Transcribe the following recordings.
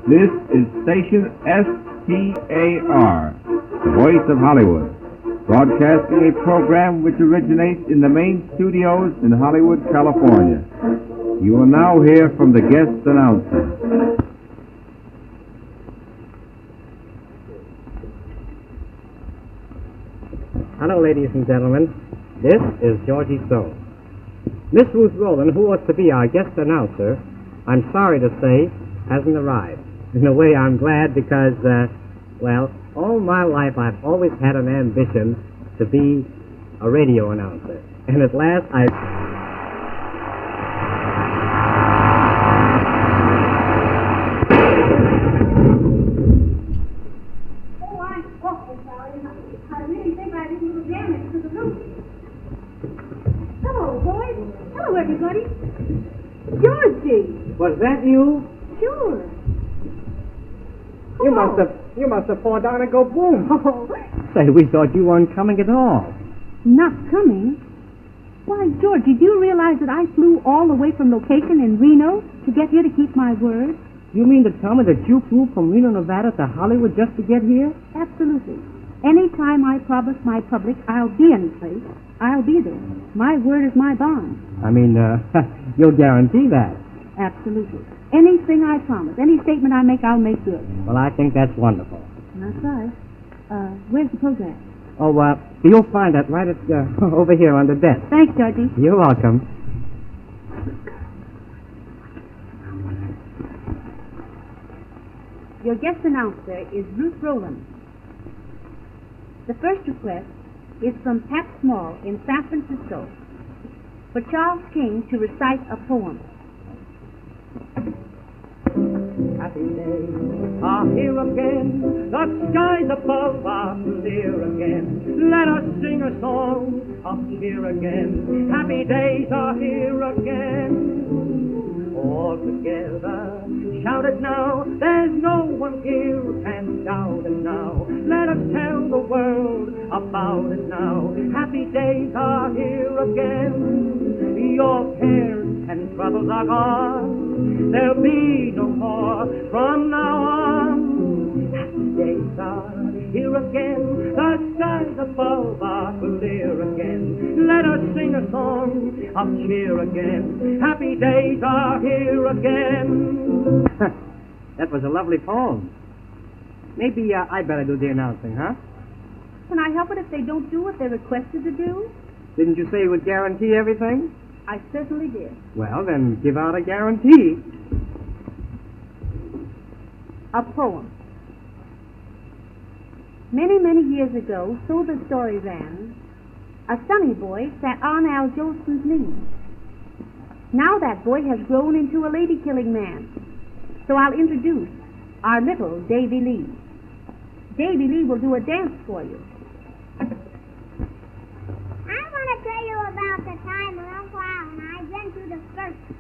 This is station STAR, the voice of Hollywood, broadcasting a program which originates in the main studios in Hollywood, California. You will now hear from the guest announcer. Hello, ladies and gentlemen. This is Georgie Stone. Miss Ruth Roland, who was to be our guest announcer, I'm sorry to say, hasn't arrived. In a way, I'm glad because, all my life I've always had an ambition to be a radio announcer. And at last I really think I didn't do damage to the roof. Hello, boys. Hello, everybody. Georgie. Was that you? Sure. You must have fallen down and go boom. Oh. Say, we thought you weren't coming at all. Not coming? Why, Georgie, do you realize that I flew all the way from location in Reno to get here to keep my word? You mean to tell me that you flew from Reno, Nevada to Hollywood just to get here? Absolutely. Anytime I promise my public I'll be any place, I'll be there. My word is my bond. I mean, you'll guarantee that. Absolutely. Anything I promise, any statement I make, I'll make good. Well, I think that's wonderful. That's right. Where's the program? Oh, you'll find that right at over here on the desk. Thanks, Georgie. You're welcome. Your guest announcer is Ruth Roland. The first request is from Pat Small in San Francisco for Charles King to recite a poem. Happy days are here again, the skies above are clear again. Let us sing a song of cheer again. Happy days are here again. All together, shout it now. There's no one here who can shout it now. Let us tell the world about it now. Happy days are here again. Your cares and troubles are gone. There'll be no more from now on. Happy days are here again. The skies above are clear again. Let us sing a song of cheer again. Happy days are here again. That was a lovely poem. Maybe I better do the announcing, huh? Can I help it if they don't do what they're requested to do? Didn't you say you would guarantee everything? I certainly did. Well, then give out a guarantee. A poem. Many, many years ago, so the story ran, a sunny boy sat on Al Jolson's knee. Now that boy has grown into a lady-killing man. So I'll introduce our little Davy Lee. Davy Lee will do a dance for you. I want to tell you about the time a long while when I went to the circus.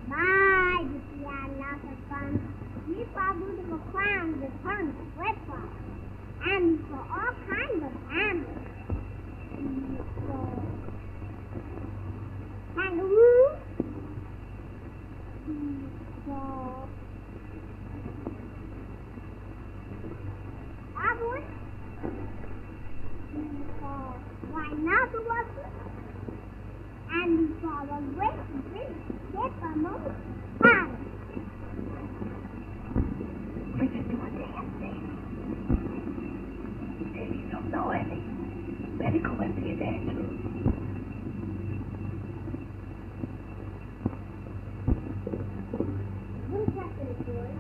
My, did we have lots of fun. We saw beautiful clowns with horns and flip-flops. And we saw all kinds of animals. We saw kangaroos. We saw baboons. We saw rhinoceroses. And we saw a great big hippopotamus. Bring us to a dance, Davy. Davy don't know any. Better go into your dance room. We'll check it, boys.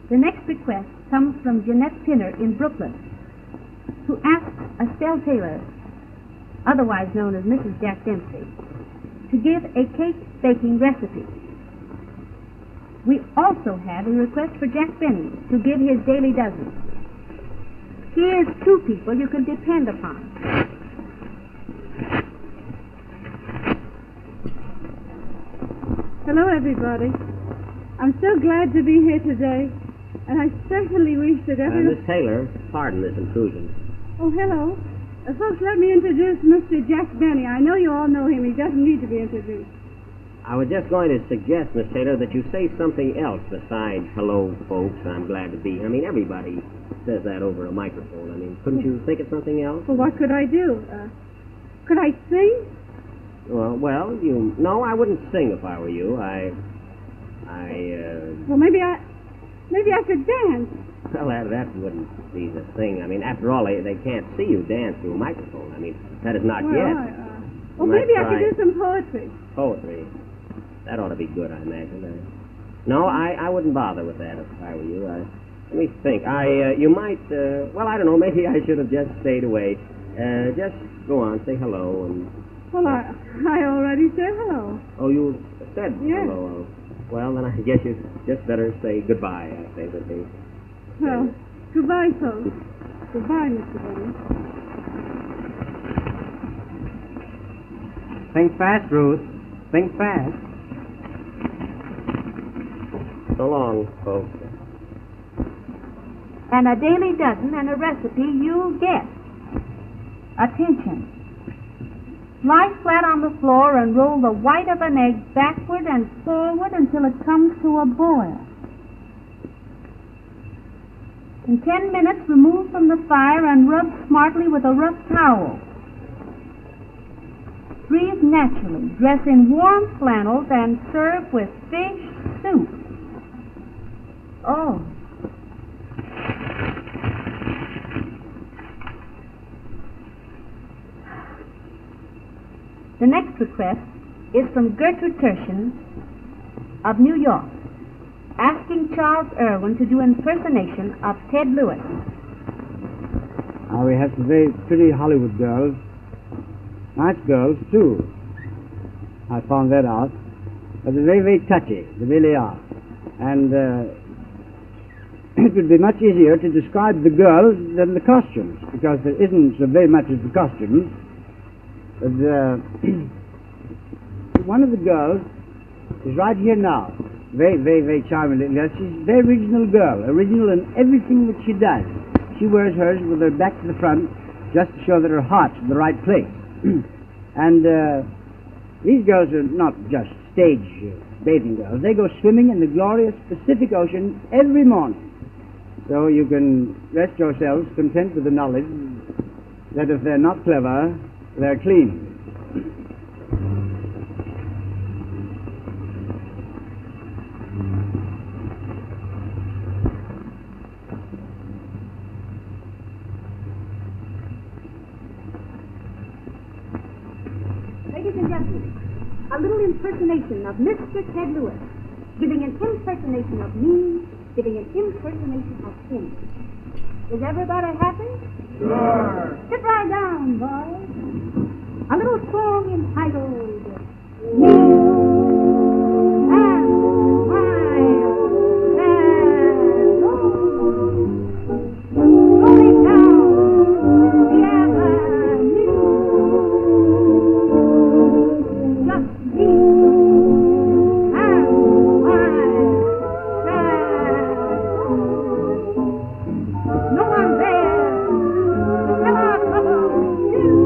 The next request comes from Jeanette Pinner in Brooklyn, who asks Estelle Taylor, otherwise known as Mrs. Jack Dempsey, to give a cake baking recipe. We also have a request for Jack Benny to give his daily dozen. Here's two people you can depend upon. Hello, everybody. I'm so glad to be here today, and I certainly wish that everyone... Miss Taylor, pardon this intrusion. Oh, hello. Folks, let me introduce Mr. Jack Benny. I know you all know him. He doesn't need to be introduced. I was just going to suggest, Miss Taylor, that you say something else besides hello, folks, I'm glad to be here. I mean, everybody says that over a microphone. I mean, couldn't you think of something else? Well, what could I do? Could I sing? Well, no, I wouldn't sing if I were you. Well, maybe I could dance. Well, that wouldn't be the thing. I mean, after all, they can't see you dance through a microphone. I mean, that is not yet. Maybe I could do some poetry. Poetry. That ought to be good, I imagine. No, I wouldn't bother with that if I were you. Let me think. You might, well, I don't know, maybe I should have just stayed away. Just go on, say hello. Well, I already said hello. Oh, you said yes. Hello. Well, then I guess you just better say goodbye, I say, would be. Well, goodbye, folks. Goodbye, Mr. Benny. Think fast, Ruth. Think fast. So long, folks. And a daily dozen and a recipe you'll get. Attention. Lie flat on the floor and roll the white of an egg backward and forward until it comes to a boil. In 10 minutes, remove from the fire and rub smartly with a rough towel. Breathe naturally. Dress in warm flannels and serve with fish soup. Oh. The next request is from Gertrude Tertian of New York, asking Charles Irwin to do impersonation of Ted Lewis. We have some very pretty Hollywood girls. Nice girls, too. I found that out. But they're very, very touchy. They really are. And it would be much easier to describe the girls than the costumes, because there isn't so very much as the costumes. But one of the girls is right here now. Very, very, very charming. She's a very original girl. Original in everything that she does. She wears hers with her back to the front just to show that her heart's in the right place. And these girls are not just stage bathing girls. They go swimming in the glorious Pacific Ocean every morning. So you can rest yourselves content with the knowledge that if they're not clever, they're clean. Ladies and gentlemen, a little impersonation of Mr. Ted Lewis, giving an impersonation of me, giving an impersonation of him. Is everybody happy? Sure. Sit right down, boys. A little song entitled Me and My Shadow. Going down the avenue. Just me and my shadow. No one there to tell our trouble you.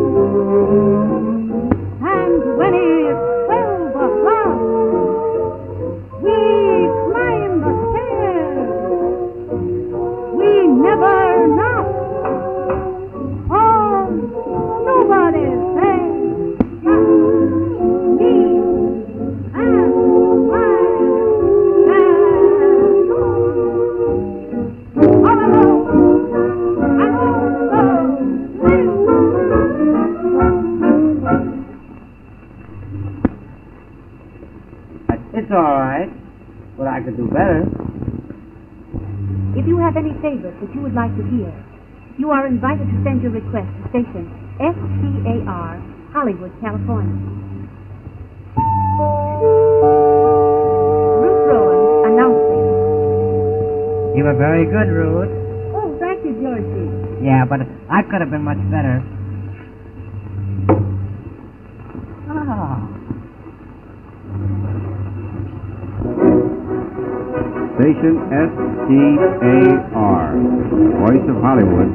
And when it's 12 o'clock, we climb the stairs. We never knock. Oh, nobody's there. Just me and my shadow. All alone. It's all right, but I could do better. If you have any favorites that you would like to hear, you are invited to send your request to station SCAR, Hollywood, California. Ruth Roland announcing. You were very good, Ruth. Oh, thank you, Georgie. Yeah, but I could have been much better. Oh. Station SCAR, Voice of Hollywood,